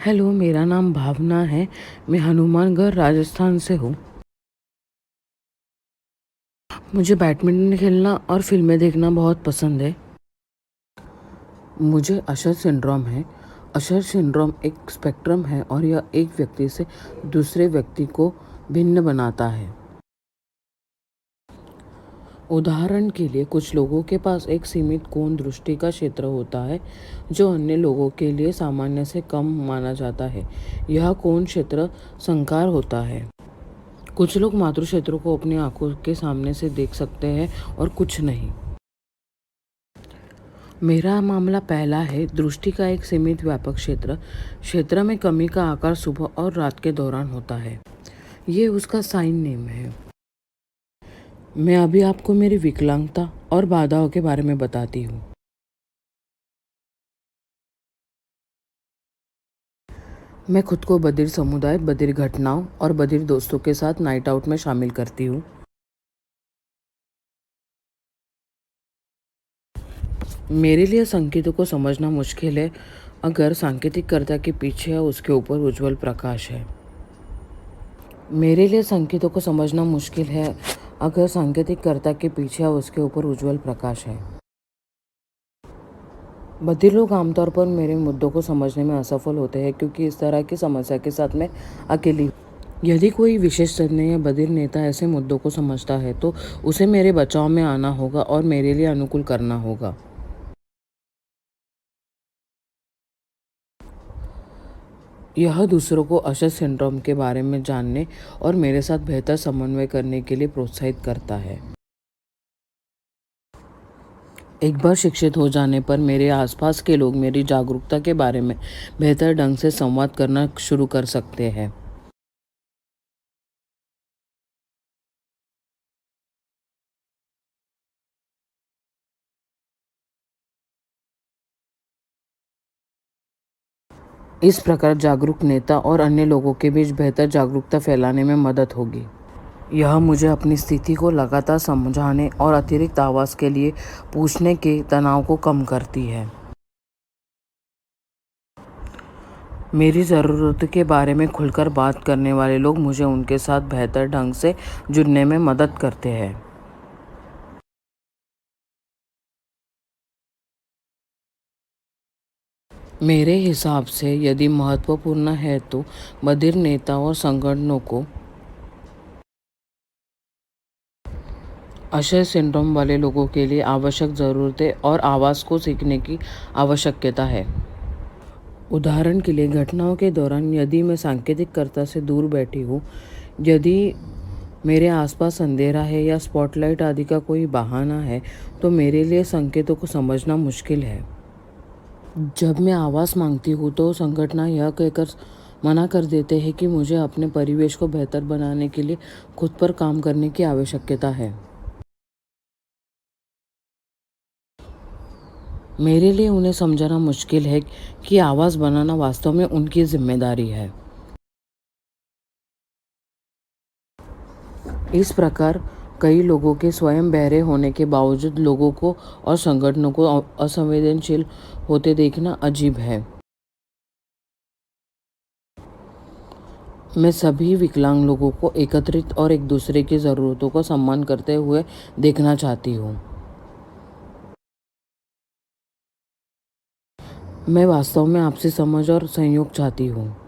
Hello, मेरा नाम भावना है। मैं हनुमानगढ़ राजस्थान से हूँ। मुझे बैडमिंटन खेलना और फिल्में देखना बहुत पसंद है। मुझे अशर सिंड्रोम है। अशर सिंड्रोम एक स्पेक्ट्रम है और यह एक व्यक्ति से दूसरे व्यक्ति को भिन्न बनाता है। उदाहरण के लिए कुछ लोगों के पास एक सीमित कोण दृष्टि का क्षेत्र होता है जो अन्य लोगों के लिए सामान्य से कम माना जाता है। यह कोण क्षेत्र संकार होता है। कुछ लोग मातृ क्षेत्रों को अपनी आंखों के सामने से देख सकते हैं और कुछ नहीं। मेरा मामला पहला है। दृष्टि का एक सीमित व्यापक क्षेत्र में कमी का आकार सुबह और रात के दौरान होता है। ये उसका साइन नेम है। मैं अभी आपको मेरी विकलांगता और बाधाओं के बारे में बताती हूँ। मैं खुद को बधिर समुदाय, बधिर घटनाओं और बधिर दोस्तों के साथ नाइट आउट में शामिल करती हूँ। मेरे लिए संकेतों को समझना मुश्किल है अगर सांकेतिककर्ता के पीछे या उसके ऊपर उज्जवल प्रकाश है। मेरे लिए संकेतों को समझना मुश्किल है अगर सांकेतिककर्ता के पीछे या उसके ऊपर उज्जवल प्रकाश है। बधिर लोग आमतौर पर मेरे मुद्दों को समझने में असफल होते हैं क्योंकि इस तरह की समस्या के साथ मैं अकेली। यदि कोई विशेषज्ञ या बधिर नेता ऐसे मुद्दों को समझता है तो उसे मेरे बचाव में आना होगा और मेरे लिए अनुकूल करना होगा। यह दूसरों को अशर सिंड्रोम के बारे में जानने और मेरे साथ बेहतर समन्वय करने के लिए प्रोत्साहित करता है। एक बार शिक्षित हो जाने पर मेरे आसपास के लोग मेरी जागरूकता के बारे में बेहतर ढंग से संवाद करना शुरू कर सकते हैं। इस प्रकार जागरूक नेता और अन्य लोगों के बीच बेहतर जागरूकता फैलाने में मदद होगी। यह मुझे अपनी स्थिति को लगातार समझाने और अतिरिक्त आवाज़ के लिए पूछने के तनाव को कम करती है। मेरी ज़रूरत के बारे में खुलकर बात करने वाले लोग मुझे उनके साथ बेहतर ढंग से जुड़ने में मदद करते हैं। मेरे हिसाब से यदि महत्वपूर्ण है तो बधिर नेता और संगठनों को अशर सिंड्रोम वाले लोगों के लिए आवश्यक ज़रूरतें और आवाज़ को सीखने की आवश्यकता है। उदाहरण के लिए घटनाओं के दौरान यदि मैं सांकेतिककर्ता से दूर बैठी हूँ, यदि मेरे आसपास अंधेरा है या स्पॉटलाइट आदि का कोई बहाना है, तो मेरे लिए संकेतों को समझना मुश्किल है। जब मैं आवाज़ मांगती हूँ तो संगठन यह कहकर मना कर देते हैं कि मुझे अपने परिवेश को बेहतर बनाने के लिए खुद पर काम करने की आवश्यकता है। मेरे लिए उन्हें समझाना मुश्किल है कि आवाज़ बनाना वास्तव में उनकी जिम्मेदारी है। इस प्रकार कई लोगों के स्वयं बहरे होने के बावजूद लोगों को और संगठनों को असंवेदनशील होते देखना अजीब है। मैं सभी विकलांग लोगों को एकत्रित और एक दूसरे की ज़रूरतों का सम्मान करते हुए देखना चाहती हूँ। मैं वास्तव में आपसी समझ और सहयोग चाहती हूँ।